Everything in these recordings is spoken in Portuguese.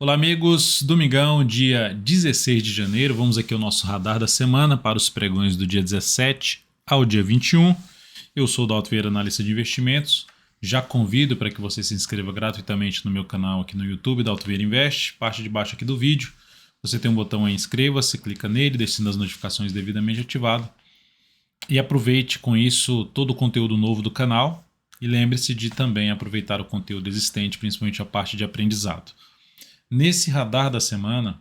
Olá, amigos. Domingão, dia 16 de janeiro. Vamos aqui ao nosso radar da semana para os pregões do dia 17 ao dia 21. Eu sou o Dalto Vieira, analista de investimentos. Já convido para que você se inscreva gratuitamente no meu canal aqui no YouTube, Dalto Vieira Invest. Parte de baixo aqui do vídeo, você tem um botão aí, inscreva-se, clica nele, deixando as notificações devidamente ativado. E aproveite com isso todo o conteúdo novo do canal. E lembre-se de também aproveitar o conteúdo existente, principalmente a parte de aprendizado. Nesse radar da semana,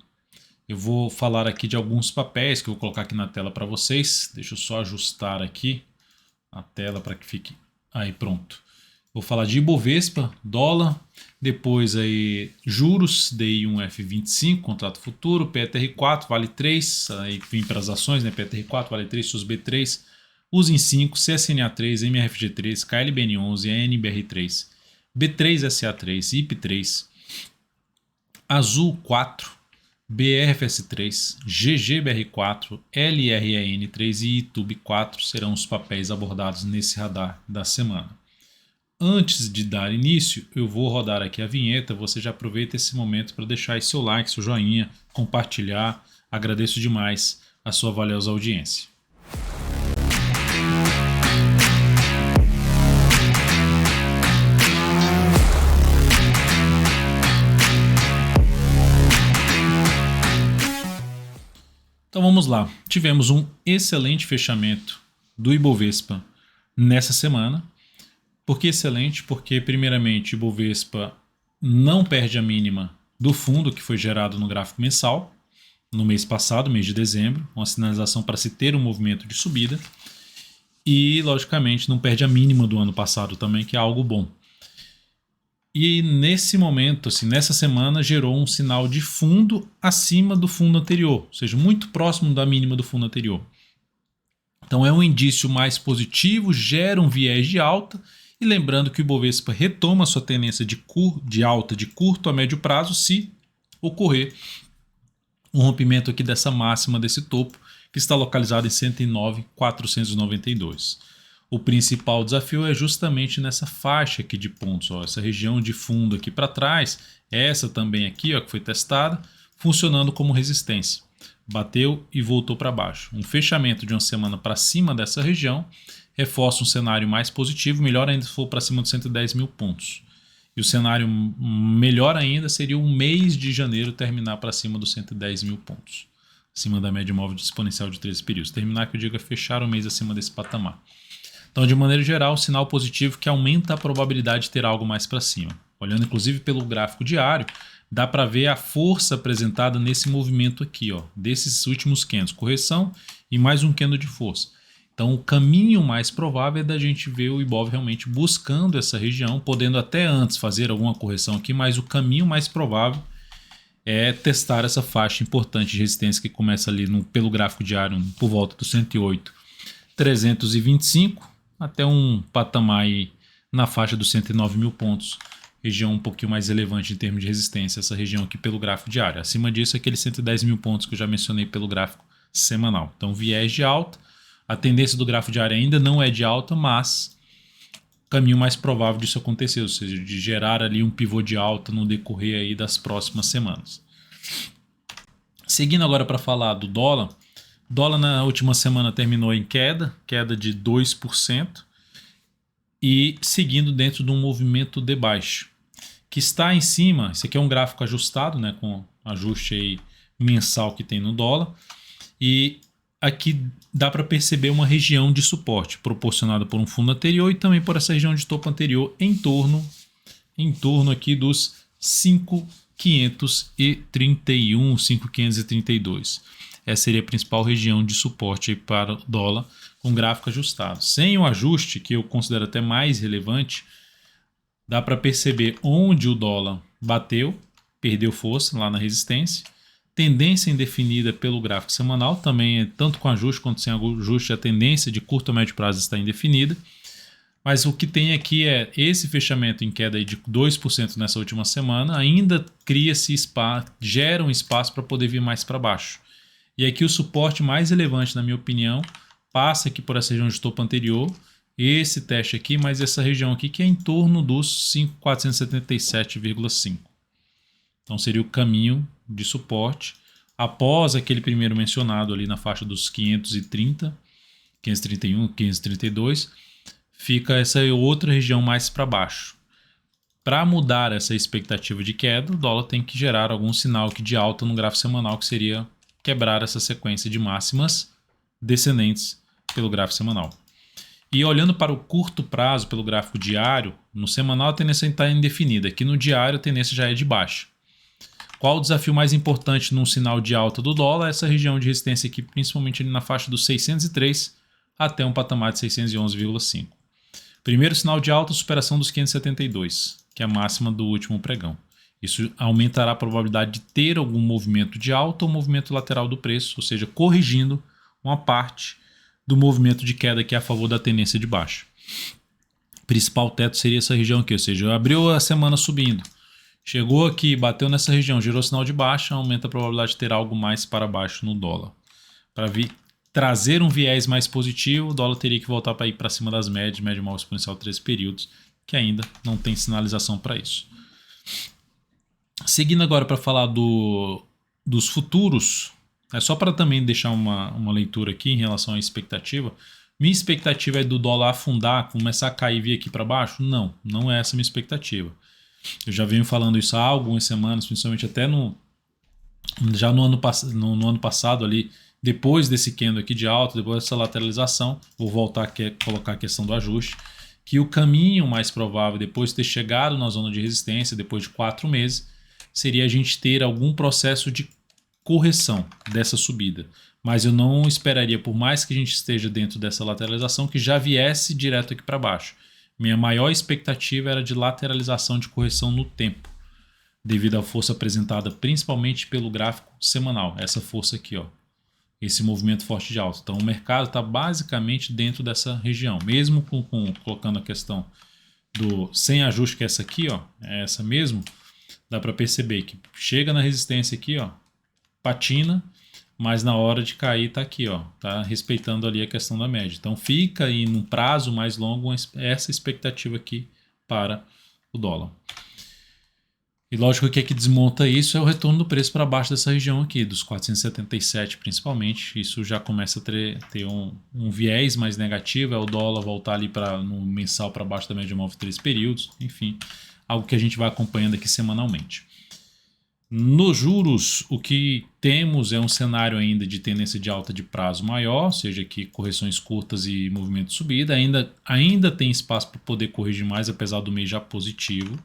eu vou falar aqui de alguns papéis que eu vou colocar aqui na tela para vocês. Deixa eu só ajustar aqui a tela para que fique aí pronto. Vou falar de Ibovespa, dólar, depois aí juros, DI1F25, contrato futuro, PETR4, vale 3, aí vem para as ações, né? PETR4, vale 3, SUSB3, USIN5, CSNA3, MRFG3, KLBN11, ANBR3, B3SA3, IP3, Azul 4, BRFS3, GGBR4, LREN3 e YouTube 4 serão os papéis abordados nesse radar da semana. Antes de dar início, eu vou rodar aqui a vinheta. Você já aproveita esse momento para deixar aí seu like, seu joinha, compartilhar. Agradeço demais a sua valiosa audiência. Então vamos lá. Tivemos um excelente fechamento do Ibovespa nessa semana. Por que excelente? Porque, primeiramente, o Ibovespa não perde a mínima do fundo que foi gerado no gráfico mensal no mês passado, mês de dezembro, uma sinalização para se ter um movimento de subida. E, logicamente, não perde a mínima do ano passado também, que é algo bom. E nesse momento, assim, nessa semana, gerou um sinal de fundo acima do fundo anterior, ou seja, muito próximo da mínima do fundo anterior. Então é um indício mais positivo, gera um viés de alta. E lembrando que o Ibovespa retoma sua tendência de alta de curto a médio prazo se ocorrer um rompimento aqui dessa máxima, desse topo, que está localizado em 109.492. O principal desafio é justamente nessa faixa aqui de pontos, ó, essa região de fundo aqui para trás, essa também aqui, ó, que foi testada, funcionando como resistência. Bateu e voltou para baixo. Um fechamento de uma semana para cima dessa região reforça um cenário mais positivo, melhor ainda se for para cima de 110 mil pontos. E o cenário melhor ainda seria o mês de janeiro terminar para cima dos 110 mil pontos, acima da média móvel exponencial de 13 períodos. Terminar, que eu digo, é fechar o mês acima desse patamar. Então, de maneira geral, sinal positivo que aumenta a probabilidade de ter algo mais para cima. Olhando inclusive pelo gráfico diário, dá para ver a força apresentada nesse movimento aqui, ó, desses últimos candles, correção e mais um candle de força. Então, o caminho mais provável é da gente ver o Ibov realmente buscando essa região, podendo até antes fazer alguma correção aqui, mas o caminho mais provável é testar essa faixa importante de resistência que começa ali pelo gráfico diário por volta do 108.325 até um patamar aí na faixa dos 109 mil pontos, região um pouquinho mais relevante em termos de resistência, essa região aqui pelo gráfico diário. Acima disso, aqueles 110 mil pontos que eu já mencionei pelo gráfico semanal. Então, viés de alta, a tendência do gráfico diário ainda não é de alta, mas o caminho mais provável disso acontecer, ou seja, de gerar ali um pivô de alta no decorrer aí das próximas semanas. Seguindo agora para falar do dólar, o dólar na última semana terminou em queda de 2%, e seguindo dentro de um movimento de baixo, que está em cima. Esse aqui é um gráfico ajustado, né, com ajuste aí mensal que tem no dólar, e aqui dá para perceber uma região de suporte proporcionada por um fundo anterior e também por essa região de topo anterior em torno aqui dos 5.531, 5.532. Essa seria a principal região de suporte para o dólar com gráfico ajustado. Sem o ajuste, que eu considero até mais relevante, dá para perceber onde o dólar bateu, perdeu força lá na resistência. Tendência indefinida pelo gráfico semanal, também tanto com ajuste quanto sem ajuste, a tendência de curto a médio prazo está indefinida. Mas o que tem aqui é esse fechamento em queda de 2% nessa última semana, ainda cria-se espaço, gera um espaço para poder vir mais para baixo. E aqui o suporte mais relevante, na minha opinião, passa aqui por essa região de topo anterior, esse teste aqui, mas essa região aqui que é em torno dos 5.477,5. Então seria o caminho de suporte. Após aquele primeiro mencionado ali na faixa dos 530, 531, 532, fica essa outra região mais para baixo. Para mudar essa expectativa de queda, o dólar tem que gerar algum sinal aqui de alta no gráfico semanal, que seria quebrar essa sequência de máximas descendentes pelo gráfico semanal. E olhando para o curto prazo pelo gráfico diário, no semanal a tendência está indefinida, aqui no diário a tendência já é de baixa. Qual o desafio mais importante num sinal de alta do dólar? Essa região de resistência aqui, principalmente ali na faixa dos 603 até um patamar de 611,5. Primeiro sinal de alta, superação dos 572, que é a máxima do último pregão. Isso aumentará a probabilidade de ter algum movimento de alta ou movimento lateral do preço, ou seja, corrigindo uma parte do movimento de queda que é a favor da tendência de baixa. O principal teto seria essa região aqui, ou seja, abriu a semana subindo. Chegou aqui, bateu nessa região, gerou sinal de baixa, aumenta a probabilidade de ter algo mais para baixo no dólar. Para trazer um viés mais positivo, o dólar teria que voltar para ir para cima das médias, média móvel exponencial 13 períodos, que ainda não tem sinalização para isso. Seguindo agora para falar dos futuros, é só para também deixar uma leitura aqui em relação à expectativa. Minha expectativa é do dólar afundar, começar a cair e vir aqui para baixo? Não, não é essa a minha expectativa. Eu já venho falando isso há algumas semanas, principalmente até já no ano passado ali, depois desse candle aqui de alta, depois dessa lateralização, vou voltar aqui a colocar a questão do ajuste, que o caminho mais provável, depois de ter chegado na zona de resistência, depois de 4 meses, seria a gente ter algum processo de correção dessa subida. Mas eu não esperaria, por mais que a gente esteja dentro dessa lateralização, que já viesse direto aqui para baixo. Minha maior expectativa era de lateralização de correção no tempo, devido à força apresentada principalmente pelo gráfico semanal. Essa força aqui, ó, esse movimento forte de alta. Então o mercado está basicamente dentro dessa região. Mesmo colocando a questão do sem ajuste, que é essa aqui, ó, é essa mesmo, dá para perceber que chega na resistência aqui, ó, patina, mas na hora de cair tá aqui, ó, tá respeitando ali a questão da média. Então fica aí num prazo mais longo essa expectativa aqui para o dólar. E lógico que o que desmonta isso é o retorno do preço para baixo dessa região aqui, dos 477 principalmente. Isso já começa a ter um viés mais negativo, é o dólar voltar ali no mensal para baixo da média móvel 3 períodos, enfim, algo que a gente vai acompanhando aqui semanalmente. Nos juros, o que temos é um cenário ainda de tendência de alta de prazo maior, ou seja, que correções curtas e movimento de subida. Ainda tem espaço para poder corrigir mais, apesar do mês já positivo.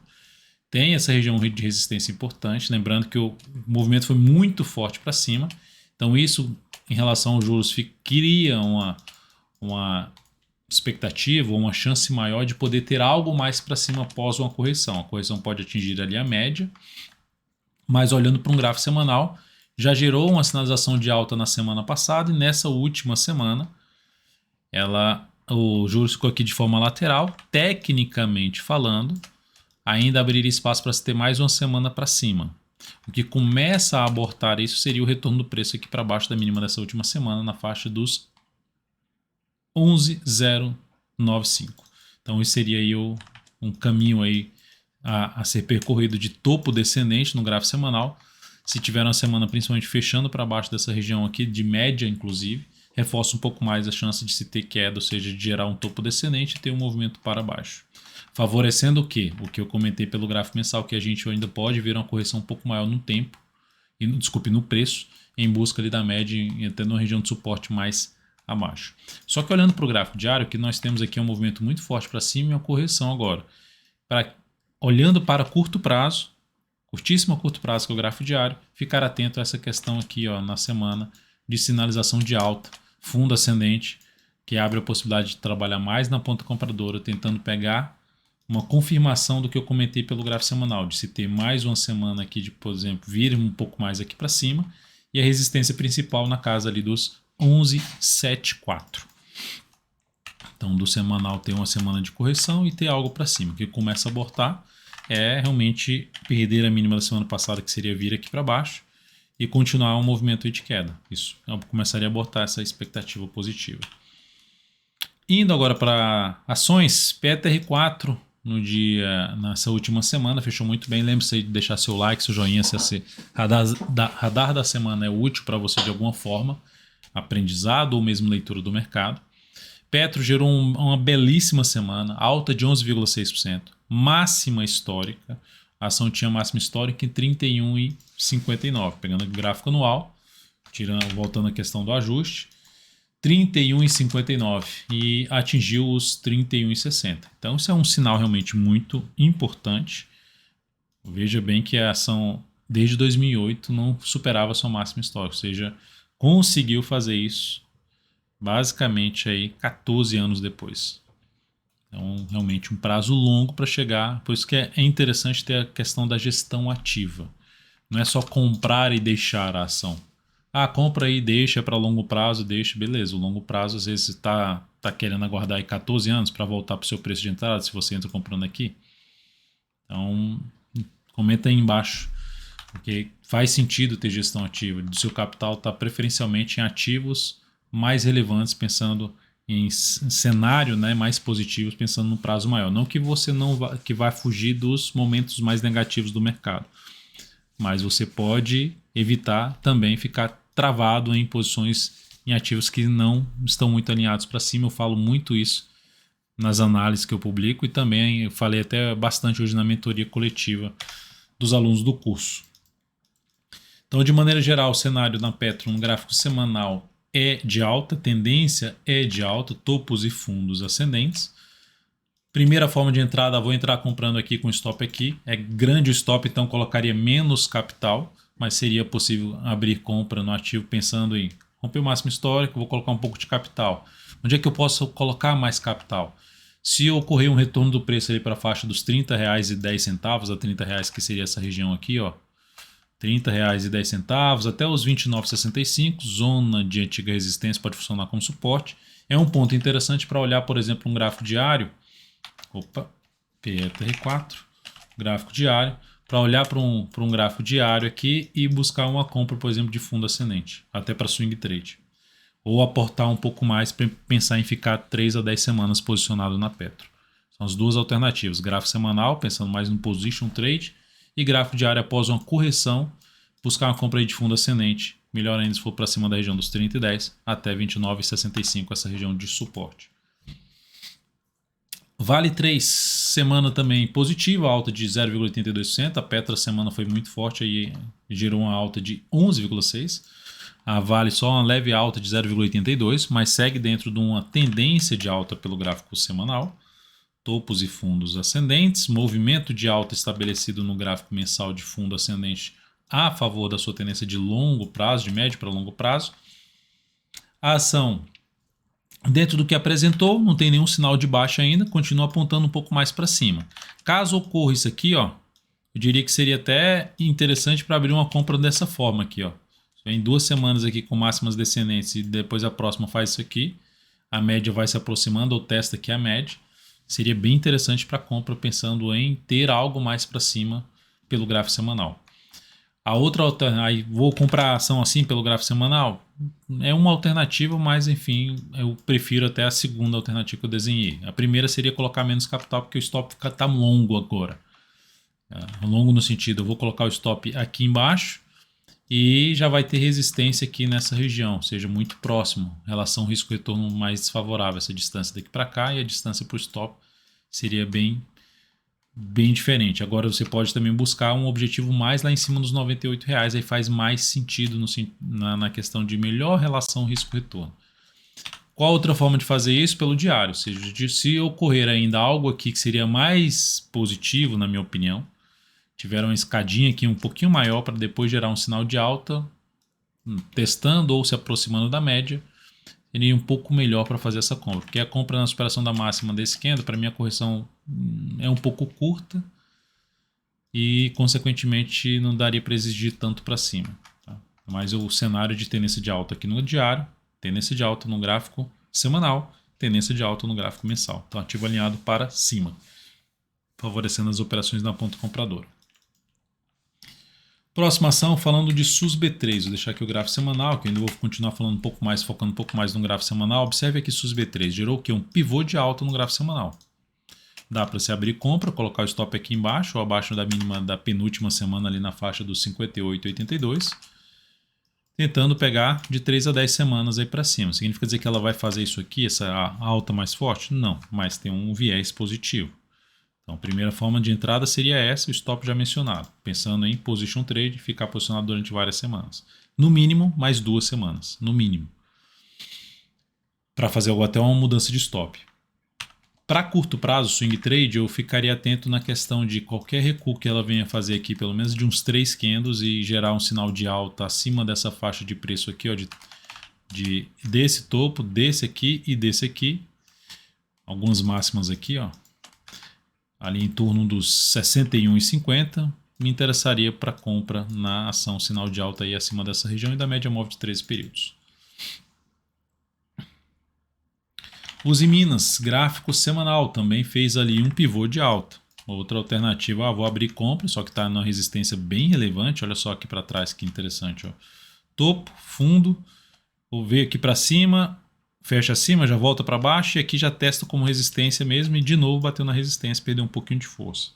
Tem essa região de resistência importante, lembrando que o movimento foi muito forte para cima. Então isso, em relação aos juros, cria uma expectativa ou uma chance maior de poder ter algo mais para cima após uma correção. A correção pode atingir ali a média, mas olhando para um gráfico semanal, já gerou uma sinalização de alta na semana passada e nessa última semana o juros ficou aqui de forma lateral. Tecnicamente falando, ainda abriria espaço para se ter mais uma semana para cima. O que começa a abortar isso seria o retorno do preço aqui para baixo da mínima dessa última semana, na faixa dos 11,095. Então isso seria aí um caminho aí a ser percorrido de topo descendente no gráfico semanal. Se tiver uma semana principalmente fechando para baixo dessa região aqui, de média inclusive, reforça um pouco mais a chance de se ter queda, ou seja, de gerar um topo descendente e ter um movimento para baixo. Favorecendo o quê? O que eu comentei pelo gráfico mensal, que a gente ainda pode ver uma correção um pouco maior no tempo, no preço, em busca ali da média e até numa região de suporte mais abaixo. Só que olhando para o gráfico diário, o que nós temos aqui é um movimento muito forte para cima e uma correção agora. Olhando para curto prazo, curtíssimo curto prazo, que é o gráfico diário, ficar atento a essa questão aqui, ó, na semana de sinalização de alta, fundo ascendente, que abre a possibilidade de trabalhar mais na ponta compradora, tentando pegar uma confirmação do que eu comentei pelo gráfico semanal, de se ter mais uma semana aqui de, por exemplo, vir um pouco mais aqui para cima, e a resistência principal na casa ali dos 11,74. Então, do semanal ter uma semana de correção e ter algo para cima. O que começa a abortar é realmente perder a mínima da semana passada, que seria vir aqui para baixo, e continuar um movimento de queda. Isso começaria a abortar essa expectativa positiva. Indo agora para ações, PETR4 nessa última semana, fechou muito bem. Lembre-se de deixar seu like, seu joinha, se esse radar da semana é útil para você de alguma forma, aprendizado ou mesmo leitura do mercado. Petro gerou uma belíssima semana, alta de 11,6%, máxima histórica. A ação tinha máxima histórica em 31,59, pegando o gráfico anual, voltando à questão do ajuste. 31,59 e atingiu os 31,60. Então isso é um sinal realmente muito importante. Veja bem que a ação desde 2008 não superava sua máxima histórica, ou seja, conseguiu fazer isso basicamente aí 14 anos depois. Então realmente um prazo longo para chegar, por isso que é interessante ter a questão da gestão ativa. Não é só comprar e deixar a ação. Compra aí, deixa para longo prazo, deixa, beleza. O longo prazo às vezes está querendo aguardar aí 14 anos para voltar para o seu preço de entrada, se você entra comprando aqui. Então, comenta aí embaixo, porque faz sentido ter gestão ativa. Do seu capital está preferencialmente em ativos mais relevantes, pensando em cenário, né, mais positivos, pensando no prazo maior. Não que você que vai fugir dos momentos mais negativos do mercado, mas você pode evitar também ficar travado em posições em ativos que não estão muito alinhados para cima. Eu falo muito isso nas análises que eu publico e também eu falei até bastante hoje na mentoria coletiva dos alunos do curso. Então, de maneira geral, o cenário na Petro no gráfico semanal é de alta, tendência é de alta, topos e fundos ascendentes. Primeira forma de entrada, vou entrar comprando aqui com stop aqui. É grande o stop, então colocaria menos capital, mas seria possível abrir compra no ativo pensando em romper o máximo histórico, vou colocar um pouco de capital. Onde é que eu posso colocar mais capital? Se ocorrer um retorno do preço ali para a faixa dos R$ 30,10 a R$ 30, que seria essa região aqui, ó, R$ 30,10 até os R$ 29,65, zona de antiga resistência, pode funcionar como suporte. É um ponto interessante para olhar, por exemplo, um gráfico diário. PETR4, gráfico diário, para olhar para um gráfico diário aqui e buscar uma compra, por exemplo, de fundo ascendente, até para swing trade. Ou aportar um pouco mais para pensar em ficar 3 a 10 semanas posicionado na Petro. São as duas alternativas, gráfico semanal, pensando mais no position trade, e gráfico diário após uma correção, buscar uma compra de fundo ascendente, melhor ainda se for para cima da região dos 30,10 até 29,65, essa região de suporte. Vale 3, semana também positiva, alta de 0,82%. A Petro semana foi muito forte, aí gerou uma alta de 11,6%. A Vale só uma leve alta de 0,82%, mas segue dentro de uma tendência de alta pelo gráfico semanal. Topos e fundos ascendentes, movimento de alta estabelecido no gráfico mensal de fundo ascendente a favor da sua tendência de longo prazo, de médio para longo prazo. A ação, dentro do que apresentou, não tem nenhum sinal de baixa ainda, continua apontando um pouco mais para cima. Caso ocorra isso aqui, ó, eu diria que seria até interessante para abrir uma compra dessa forma aqui, ó. Em 2 semanas aqui com máximas descendentes e depois a próxima faz isso aqui, a média vai se aproximando ou testa aqui a média. Seria bem interessante para compra, pensando em ter algo mais para cima pelo gráfico semanal. A outra alternativa, aí vou comprar a ação assim pelo gráfico semanal, é uma alternativa, mas enfim, eu prefiro até a segunda alternativa que eu desenhei. A primeira seria colocar menos capital, porque o stop está longo agora. Longo no sentido, eu vou colocar o stop aqui embaixo e já vai ter resistência aqui nessa região, ou seja, muito próximo, relação risco-retorno mais desfavorável, essa distância daqui para cá, e a distância para o stop seria bem diferente. Agora você pode também buscar um objetivo mais lá em cima dos R$ 98, aí faz mais sentido na questão de melhor relação risco-retorno. Qual outra forma de fazer isso? Pelo diário, ou seja, se ocorrer ainda algo aqui que seria mais positivo, na minha opinião, tiver uma escadinha aqui um pouquinho maior para depois gerar um sinal de alta, testando ou se aproximando da média, seria um pouco melhor para fazer essa compra, porque a compra na superação da máxima desse candle, para mim a correção é um pouco curta e consequentemente não daria para exigir tanto para cima, tá? Mas o cenário de tendência de alta aqui no diário, tendência de alta no gráfico semanal, tendência de alta no gráfico mensal, então ativo alinhado para cima, favorecendo as operações na ponta compradora. Próxima ação, falando de SUSB3, vou deixar aqui o gráfico semanal, que eu ainda vou continuar falando um pouco mais, focando um pouco mais no gráfico semanal. Observe aqui SUSB3, gerou o quê? Um pivô de alta no gráfico semanal. dá para se abrir compra, colocar o stop aqui embaixo ou abaixo da mínima da penúltima semana ali na faixa dos 58,82, tentando pegar de 3 a 10 semanas aí para cima. Significa dizer que ela vai fazer isso aqui, essa alta mais forte? Não, mas tem um viés positivo. Então, a primeira forma de entrada seria essa, o stop já mencionado, pensando em position trade, ficar posicionado durante várias semanas. No mínimo, mais 2 semanas, no mínimo, para fazer até uma mudança de stop. Para curto prazo, swing trade, eu ficaria atento na questão de qualquer recuo que ela venha fazer aqui, pelo menos de uns 3 candles e gerar um sinal de alta acima dessa faixa de preço aqui, ó, desse topo, desse aqui e desse aqui. Algumas máximas aqui, ó, ali em torno dos 61,50, me interessaria para compra na ação sinal de alta aí acima dessa região e da média móvel de 13 períodos. Uzi Minas, gráfico semanal, também fez ali um pivô de alta. Outra alternativa, vou abrir compra, só que está numa resistência bem relevante. Olha só aqui para trás, que interessante. Ó. Topo, fundo, vou ver aqui para cima, fecha acima, já volta para baixo e aqui já testa como resistência mesmo e de novo bateu na resistência, perdeu um pouquinho de força.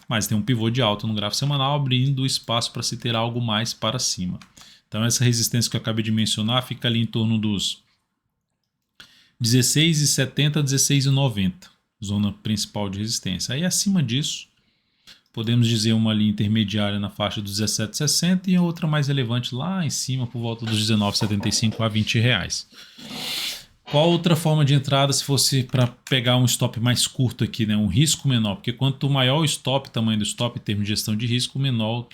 Mas tem um pivô de alta no gráfico semanal, abrindo espaço para se ter algo mais para cima. Então essa resistência que eu acabei de mencionar fica ali em torno dos 16,70 a 16,90, zona principal de resistência. Aí acima disso, podemos dizer uma linha intermediária na faixa dos 17,60 e outra mais relevante lá em cima por volta dos 19,75 a R$20. Qual outra forma de entrada se fosse para pegar um stop mais curto aqui, né? Um risco menor? Porque quanto maior o stop, tamanho do stop em termos de gestão de risco, menor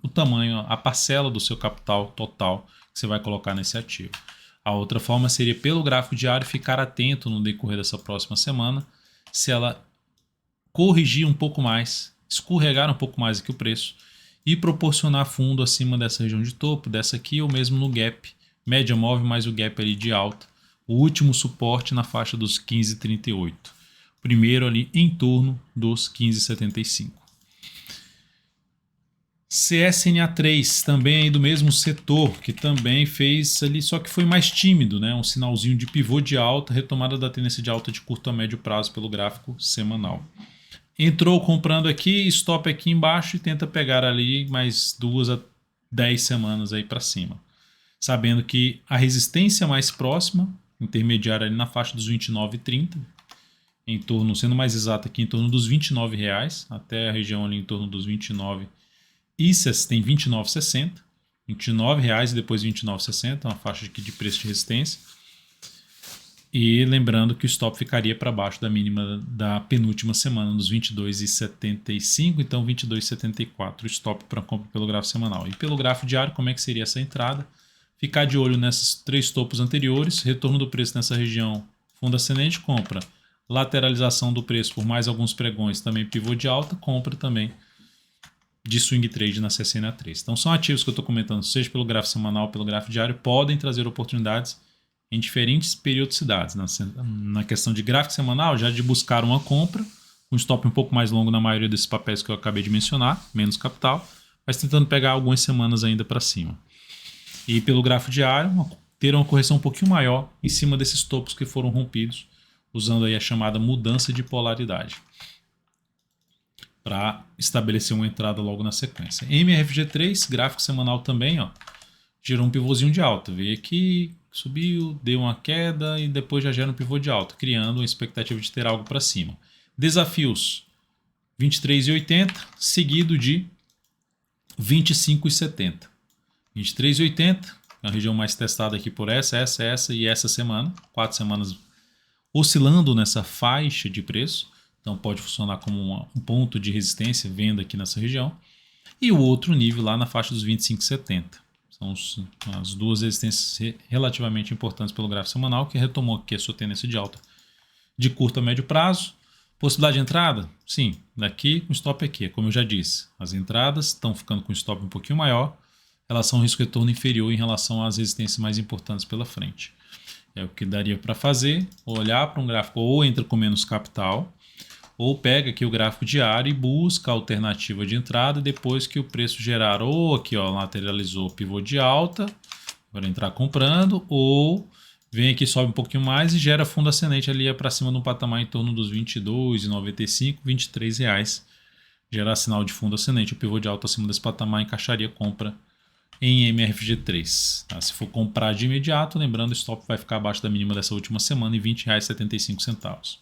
o tamanho, a parcela do seu capital total que você vai colocar nesse ativo. A outra forma seria, pelo gráfico diário, ficar atento no decorrer dessa próxima semana, se ela corrigir um pouco mais, escorregar um pouco mais aqui o preço e proporcionar fundo acima dessa região de topo, dessa aqui, ou mesmo no gap, média móvel mais o gap ali de alta, o último suporte na faixa dos 15,38. Primeiro ali em torno dos 15,75. CSNA3, também aí do mesmo setor, que também fez ali, só que foi mais tímido, né? Um sinalzinho de pivô de alta, retomada da tendência de alta de curto a médio prazo pelo gráfico semanal. Entrou comprando aqui, stop aqui embaixo e tenta pegar ali mais 2 a 10 semanas aí para cima. Sabendo que a resistência mais próxima, intermediária ali na faixa dos 29,30, em torno, sendo mais exato aqui, em torno dos R$29, até a região ali em torno dos 29. ICES tem R$29,60, R$29 e depois R$29,60, uma faixa aqui de preço de resistência. E lembrando que o stop ficaria para baixo da mínima da penúltima semana, nos 22,75, então 22,74 o stop para compra pelo gráfico semanal. E pelo gráfico diário, como é que seria essa entrada? Ficar de olho nesses 3 topos anteriores, retorno do preço nessa região, fundo ascendente, compra. Lateralização do preço por mais alguns pregões, também pivô de alta, compra também de swing trade na CSNA3. Então são ativos que eu estou comentando, seja pelo gráfico semanal ou pelo gráfico diário, podem trazer oportunidades em diferentes periodicidades. Na questão de gráfico semanal, já de buscar uma compra, um stop um pouco mais longo na maioria desses papéis que eu acabei de mencionar, menos capital, mas tentando pegar algumas semanas ainda para cima. E pelo gráfico diário, ter uma correção um pouquinho maior em cima desses topos que foram rompidos, usando aí a chamada mudança de polaridade, para estabelecer uma entrada logo na sequência. MRFG3, gráfico semanal também, ó, gerou um pivôzinho de alta. Veio aqui, subiu, deu uma queda e depois já gera um pivô de alta, criando uma expectativa de ter algo para cima. Desafios 23,80, seguido de 25,70. 23,80, a região mais testada aqui por essa e essa semana. 4 semanas oscilando nessa faixa de preço. Então pode funcionar como um ponto de resistência, venda aqui nessa região. E o outro nível lá na faixa dos 25,70. São as duas resistências relativamente importantes pelo gráfico semanal, que retomou aqui a sua tendência de alta de curto a médio prazo. Possibilidade de entrada? Sim, daqui com stop aqui. Como eu já disse, as entradas estão ficando com stop um pouquinho maior, relação ao risco-retorno inferior em relação às resistências mais importantes pela frente. É o que daria para fazer, olhar para um gráfico ou entra com menos capital, ou pega aqui o gráfico diário e busca a alternativa de entrada depois que o preço gerar ou aqui ó, lateralizou pivô de alta, para entrar comprando, ou Vem aqui, sobe um pouquinho mais e gera fundo ascendente ali para cima no patamar em torno dos R$ 22,95, R$ 23 reais. Gerar sinal de fundo ascendente. O pivô de alta acima desse patamar encaixaria compra em MRFG3. Tá? Se for comprar de imediato, lembrando, o stop vai ficar abaixo da mínima dessa última semana em R$ 20,75.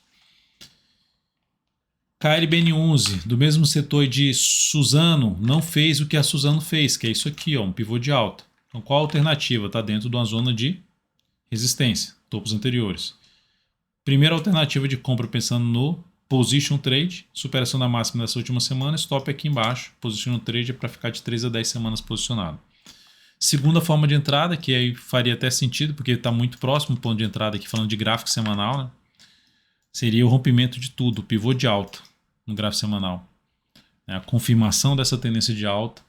KLBN11, do mesmo setor de Suzano, não fez o que a Suzano fez, que é isso aqui, ó, um pivô de alta. Então, qual a alternativa? Está dentro de uma zona de resistência, topos anteriores. Primeira alternativa de compra pensando no Position Trade, superação da máxima dessa última semana, stop aqui embaixo. Position Trade é para ficar de 3 a 10 semanas posicionado. Segunda forma de entrada, que aí faria até sentido, porque está muito próximo do ponto de entrada aqui, falando de gráfico semanal, né? Seria o rompimento de tudo, o pivô de alta no gráfico semanal. A confirmação dessa tendência de alta,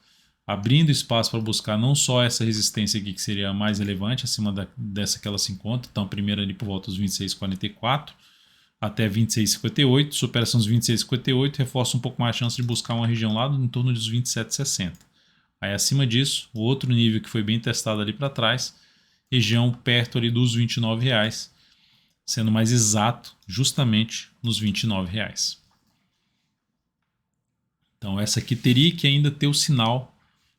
abrindo espaço para buscar não só essa resistência aqui, que seria a mais relevante, acima dessa que ela se encontra. Então, a primeira ali por volta dos 26,44 até 26,58. Superação dos 26,58 reforça um pouco mais a chance de buscar uma região lá em torno dos 27,60. Aí, acima disso, o outro nível que foi bem testado ali para trás, região perto ali dos R$ 29,00, sendo mais exato, justamente nos R$ 29,00. Então, essa aqui teria que ainda ter o sinal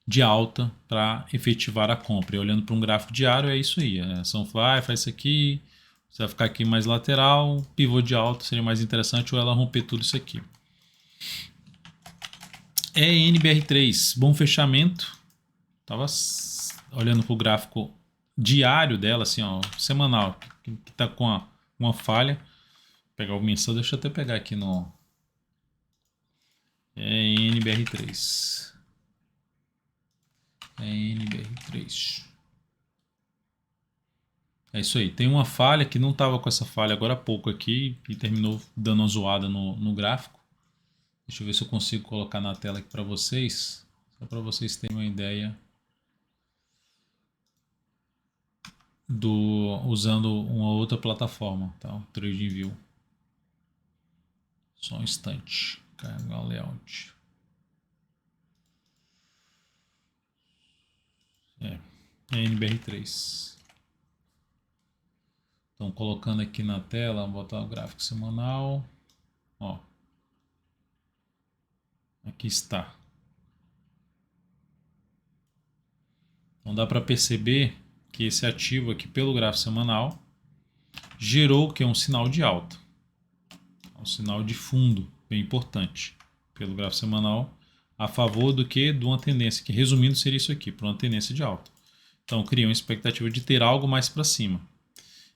de alta para efetivar a compra. E olhando para um gráfico diário, é isso aí. A ação faz isso aqui, você vai ficar aqui mais lateral, pivô de alta seria mais interessante, ou ela romper tudo isso aqui. ENBR3, bom fechamento. Estava olhando para o gráfico diário dela, assim, ó, semanal, que está com uma falha. Vou pegar o mensal, deixa eu até pegar aqui no ENBR3. ENBR3. É isso aí. Tem uma falha que não estava com essa falha agora há pouco aqui e terminou dando uma zoada no gráfico. Deixa eu ver se eu consigo colocar na tela aqui para vocês, só para vocês terem uma ideia usando uma outra plataforma, tá? O TradingView. Só um instante. Carregar o layout. NBR3. Então, colocando aqui na tela, vou botar o gráfico semanal. Ó. Aqui está. Então, dá para perceber que esse ativo aqui pelo gráfico semanal gerou que é um sinal de alta. Um sinal de fundo, bem importante, pelo gráfico semanal, a favor do que? De uma tendência, que resumindo seria isso aqui, para uma tendência de alta. Então, cria uma expectativa de ter algo mais para cima.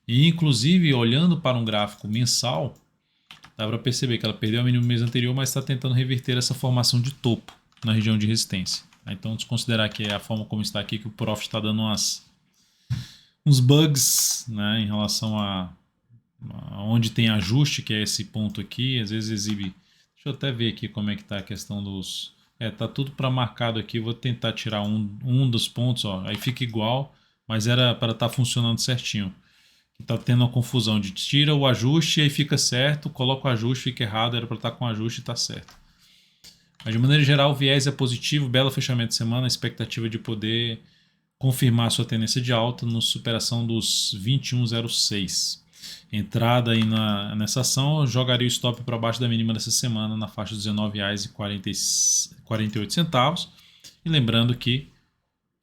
E, inclusive, olhando para um gráfico mensal, dá para perceber que ela perdeu a mínima no mês anterior, mas está tentando reverter essa formação de topo na região de resistência. Então, desconsiderar que é a forma como está aqui, que o Profit está dando uns bugs, né, em relação a onde tem ajuste, que é esse ponto aqui, às vezes exibe. Deixa eu até ver aqui como é que está a questão dos... tá tudo para marcado aqui, vou tentar tirar um dos pontos, ó, aí fica igual, mas era para estar funcionando certinho. Está tendo uma confusão de tira o ajuste e aí fica certo, coloca o ajuste, fica errado, era para estar com ajuste e está certo. Mas de maneira geral o viés é positivo, belo fechamento de semana, expectativa de poder confirmar sua tendência de alta no superação dos 21,06. Entrada aí nessa ação, eu jogaria o stop para baixo da mínima dessa semana na faixa de R$19,48. E lembrando que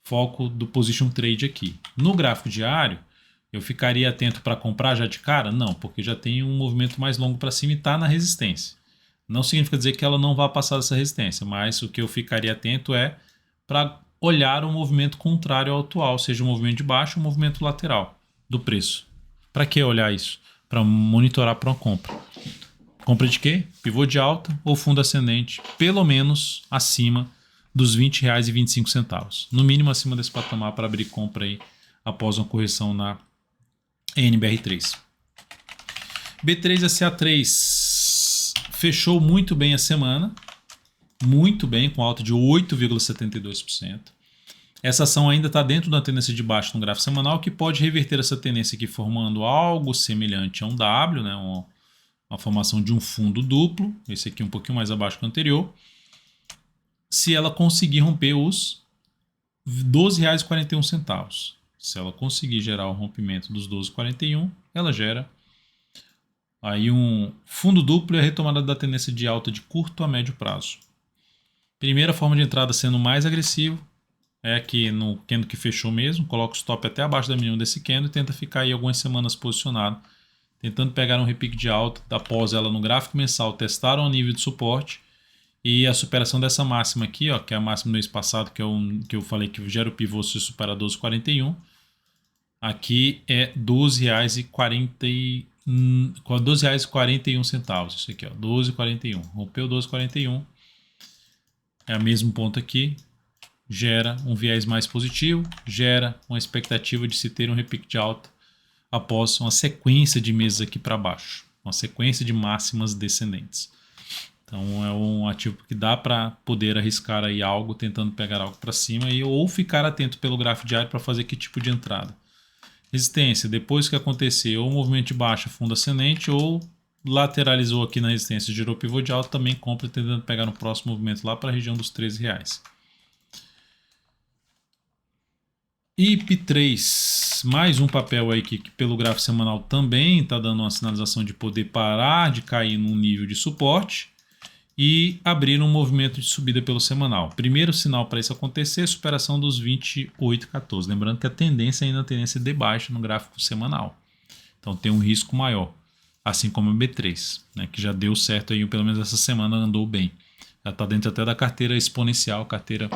foco do Position Trade aqui. No gráfico diário, eu ficaria atento para comprar já de cara? Não, porque já tem um movimento mais longo para cima e está na resistência. Não significa dizer que ela não vai passar dessa resistência, mas o que eu ficaria atento é para olhar o movimento contrário ao atual, seja um movimento de baixo ou um movimento lateral do preço. Para que olhar isso? Para monitorar para uma compra. Compra de quê? Pivô de alta ou fundo ascendente, pelo menos acima dos R$ 20,25. No mínimo acima desse patamar para abrir compra aí após uma correção na NBR3. B3SA3 fechou muito bem a semana. Muito bem, com alta de 8,72%. Essa ação ainda está dentro da tendência de baixo no gráfico semanal, que pode reverter essa tendência aqui formando algo semelhante a um W, né? Uma formação de um fundo duplo, esse aqui um pouquinho mais abaixo que o anterior, se ela conseguir romper os R$ 12,41. Se ela conseguir gerar o rompimento dos 12,41, ela gera aí um fundo duplo e a retomada da tendência de alta de curto a médio prazo. Primeira forma de entrada sendo mais agressivo é aqui no candle que fechou mesmo, coloca o stop até abaixo da mínima desse candle e tenta ficar aí algumas semanas posicionado, tentando pegar um repique de alta, após ela no gráfico mensal testar um nível de suporte e a superação dessa máxima aqui, ó, que é a máxima do mês passado, que eu falei que gera o pivô se superar 12,41. Aqui é R$ 12,41. Isso aqui, ó, 12,41. Rompeu 12,41. É o mesmo ponto aqui. Gera um viés mais positivo, gera uma expectativa de se ter um repique de alta após uma sequência de meses aqui para baixo, uma sequência de máximas descendentes. Então é um ativo que dá para poder arriscar aí algo, tentando pegar algo para cima ou ficar atento pelo gráfico diário para fazer que tipo de entrada. Resistência, depois que acontecer ou movimento de baixa, fundo ascendente, ou lateralizou aqui na resistência, gerou pivô de alta, também compra tentando pegar no próximo movimento lá para a região dos R$ 13. IP3, mais um papel aí que pelo gráfico semanal também está dando uma sinalização de poder parar de cair num nível de suporte e abrir um movimento de subida pelo semanal. Primeiro sinal para isso acontecer, superação dos 28,14. Lembrando que a tendência ainda é a tendência de baixa no gráfico semanal. Então tem um risco maior, assim como o B3, né, que já deu certo aí, pelo menos essa semana andou bem. Já está dentro até da carteira exponencial, carteira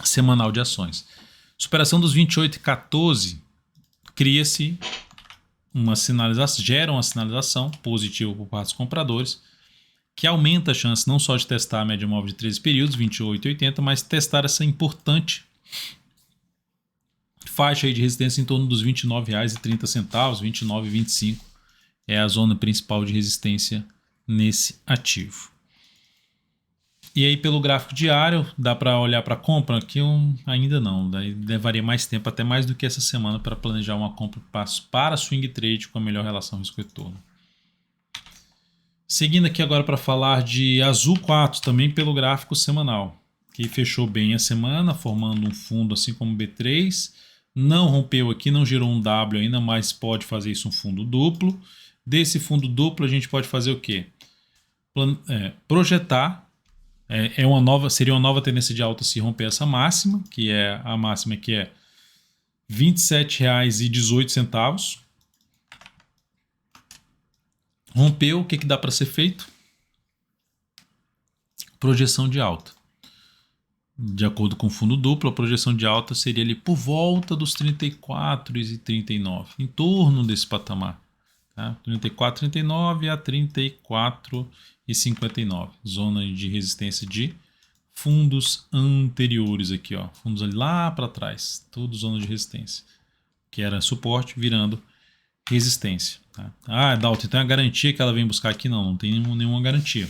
semanal de ações. Superação dos 28,14 cria-se uma sinalização, gera uma sinalização positiva por parte dos compradores, que aumenta a chance não só de testar a média móvel de 13 períodos, 28,80, mas testar essa importante faixa aí de resistência em torno dos R$ 29,30, R$ 29,25 é a zona principal de resistência nesse ativo. E aí pelo gráfico diário, dá para olhar para a compra? Aqui ainda não, daí levaria mais tempo, até mais do que essa semana, para planejar uma compra para swing trade com a melhor relação risco-retorno. Seguindo aqui agora para falar de Azul 4, também pelo gráfico semanal, que fechou bem a semana, formando um fundo assim como o B3, não rompeu aqui, não gerou um W ainda, mas pode fazer isso um fundo duplo. Desse fundo duplo a gente pode fazer o quê? Projetar. Seria uma nova tendência de alta se romper essa máxima, que é a máxima que é R$ 27,18. Rompeu, o que dá para ser feito? Projeção de alta. De acordo com o fundo duplo, a projeção de alta seria ali por volta dos 34,39, em torno desse patamar. Tá? 34,39 a 34,59, zona de resistência de fundos anteriores aqui, ó, fundos ali lá para trás, tudo zona de resistência, que era suporte virando resistência. Tá? Ah, Dalton, tem a garantia que ela vem buscar aqui? Não tem nenhuma garantia.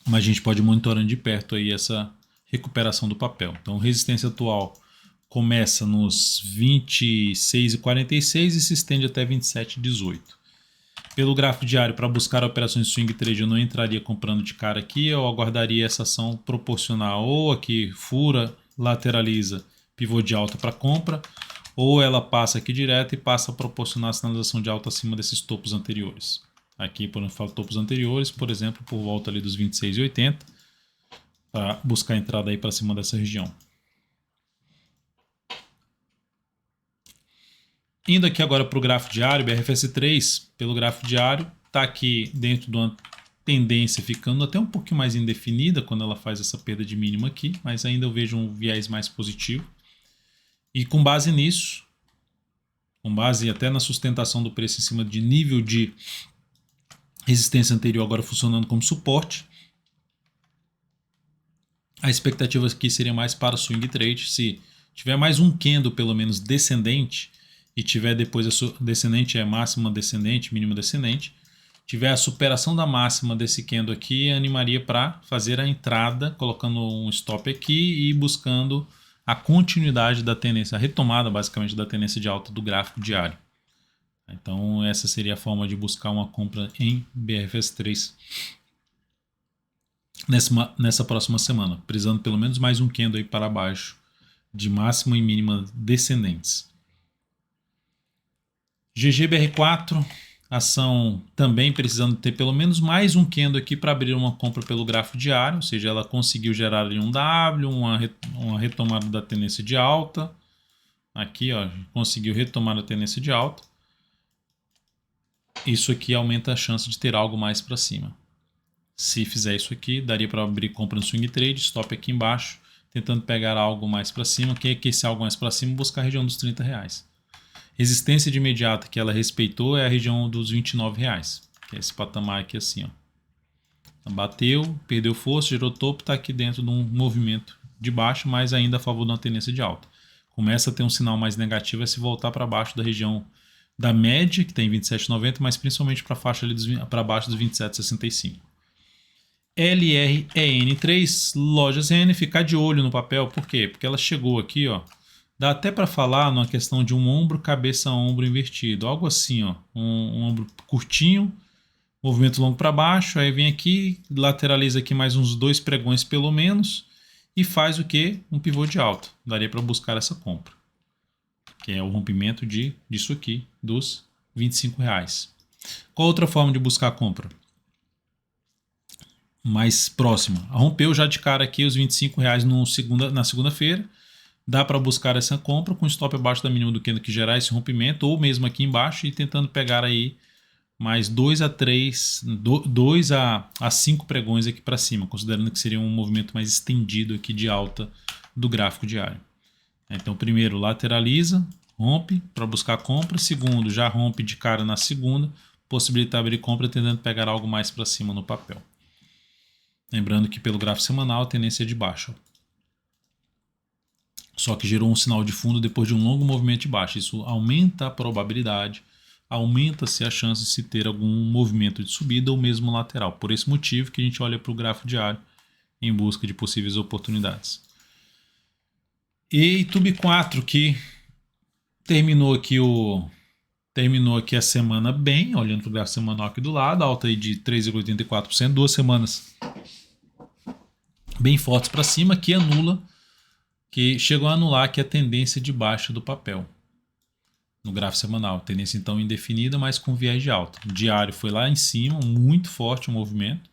Mas a gente pode ir monitorando de perto aí essa recuperação do papel. Então, resistência atual começa nos 26,46 e se estende até 27,18. Pelo gráfico diário, para buscar operações de swing trade, eu não entraria comprando de cara aqui, eu aguardaria essa ação proporcional ou aqui fura, lateraliza, pivô de alta para compra, ou ela passa aqui direto e passa a proporcionar a sinalização de alta acima desses topos anteriores. Aqui, por exemplo, falo topos anteriores, por exemplo, por volta ali dos 26,80, para buscar a entrada aí para cima dessa região. Indo aqui agora para o gráfico diário, BRFS3, pelo gráfico diário, está aqui dentro de uma tendência ficando até um pouquinho mais indefinida quando ela faz essa perda de mínima aqui, mas ainda eu vejo um viés mais positivo. E com base nisso, com base até na sustentação do preço em cima de nível de resistência anterior agora funcionando como suporte, a expectativa aqui seria mais para swing trade. Se tiver mais um candle pelo menos descendente e tiver depois a descendente é máxima descendente, mínima descendente, tiver a superação da máxima desse candle aqui, animaria para fazer a entrada, colocando um stop aqui e buscando a continuidade da tendência, a retomada basicamente da tendência de alta do gráfico diário. Então essa seria a forma de buscar uma compra em BRFS3 nessa próxima semana, precisando pelo menos mais um candle aí para baixo de máxima e mínima descendentes. GGBR4, ação também precisando ter pelo menos mais um candle aqui para abrir uma compra pelo gráfico diário, ou seja, ela conseguiu gerar ali um W, uma retomada da tendência de alta. Aqui, ó, conseguiu retomar a tendência de alta. Isso aqui aumenta a chance de ter algo mais para cima. Se fizer isso aqui, daria para abrir compra no swing trade, stop aqui embaixo, tentando pegar algo mais para cima. Quem é que esse algo mais para cima? Buscar a região dos R$30. Resistência de imediata que ela respeitou é a região dos R$29, que é esse patamar aqui assim, ó. Bateu, perdeu força, gerou topo, está aqui dentro de um movimento de baixo, mas ainda a favor de uma tendência de alta. Começa a ter um sinal mais negativo, é se voltar para baixo da região da média, que tem 27,90, mas principalmente para a faixa ali para baixo dos 27,65. LREN3, lojas N, ficar de olho no papel, por quê? Porque ela chegou aqui, ó. Dá até para falar numa questão de um ombro, cabeça, ombro invertido. Algo assim, ó. Um ombro curtinho, movimento longo para baixo. Aí vem aqui, lateraliza aqui mais uns 2 pregões pelo menos. E faz o que? Um pivô de alta. Daria para buscar essa compra. Que é o rompimento disso aqui, dos R$25. Qual outra forma de buscar a compra? Mais próxima. Rompeu já de cara aqui os R$25 na segunda-feira. Dá para buscar essa compra com stop abaixo da mínima do candle que gerar esse rompimento, ou mesmo aqui embaixo e tentando pegar aí mais 2 a 5 pregões aqui para cima, considerando que seria um movimento mais estendido aqui de alta do gráfico diário. Então, primeiro lateraliza, rompe para buscar compra. Segundo, já rompe de cara na segunda, possibilita abrir compra tentando pegar algo mais para cima no papel. Lembrando que pelo gráfico semanal a tendência é de baixa. Só que gerou um sinal de fundo depois de um longo movimento de baixa. Isso aumenta a probabilidade, aumenta-se a chance de se ter algum movimento de subida ou mesmo lateral. Por esse motivo que a gente olha para o gráfico diário em busca de possíveis oportunidades. E YouTube 4, que terminou aqui a semana bem, olhando para o gráfico semanal aqui do lado, alta aí de 3,84%, 2 semanas bem fortes para cima, que chegou a anular aqui a tendência de baixa do papel no gráfico semanal. Tendência então indefinida, mas com viés de alta. O diário foi lá em cima, muito forte o movimento.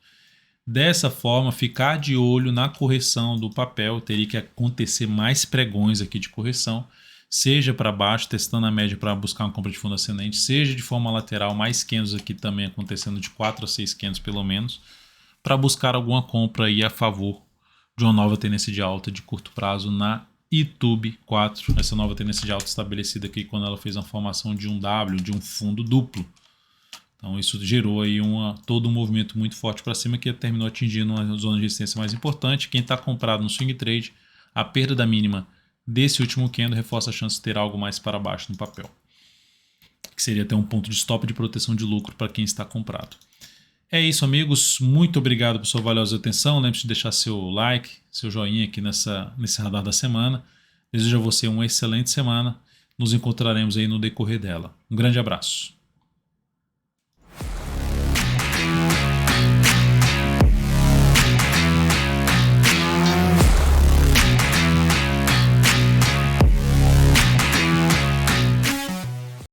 Dessa forma, ficar de olho na correção do papel, teria que acontecer mais pregões aqui de correção, seja para baixo, testando a média para buscar uma compra de fundo ascendente, seja de forma lateral, mais candles aqui também acontecendo de 4 a 6 candles pelo menos, para buscar alguma compra aí a favor de uma nova tendência de alta de curto prazo na YouTube 4. Essa nova tendência de alta estabelecida aqui quando ela fez a formação de um W, de um fundo duplo. Então isso gerou aí todo um movimento muito forte para cima que terminou atingindo uma zona de resistência mais importante. Quem está comprado no swing trade, a perda da mínima desse último candle reforça a chance de ter algo mais para baixo no papel, que seria até um ponto de stop de proteção de lucro para quem está comprado. É isso, amigos. Muito obrigado por sua valiosa atenção. Lembre-se de deixar seu like, seu joinha aqui nesse radar da semana. Desejo a você uma excelente semana. Nos encontraremos aí no decorrer dela. Um grande abraço.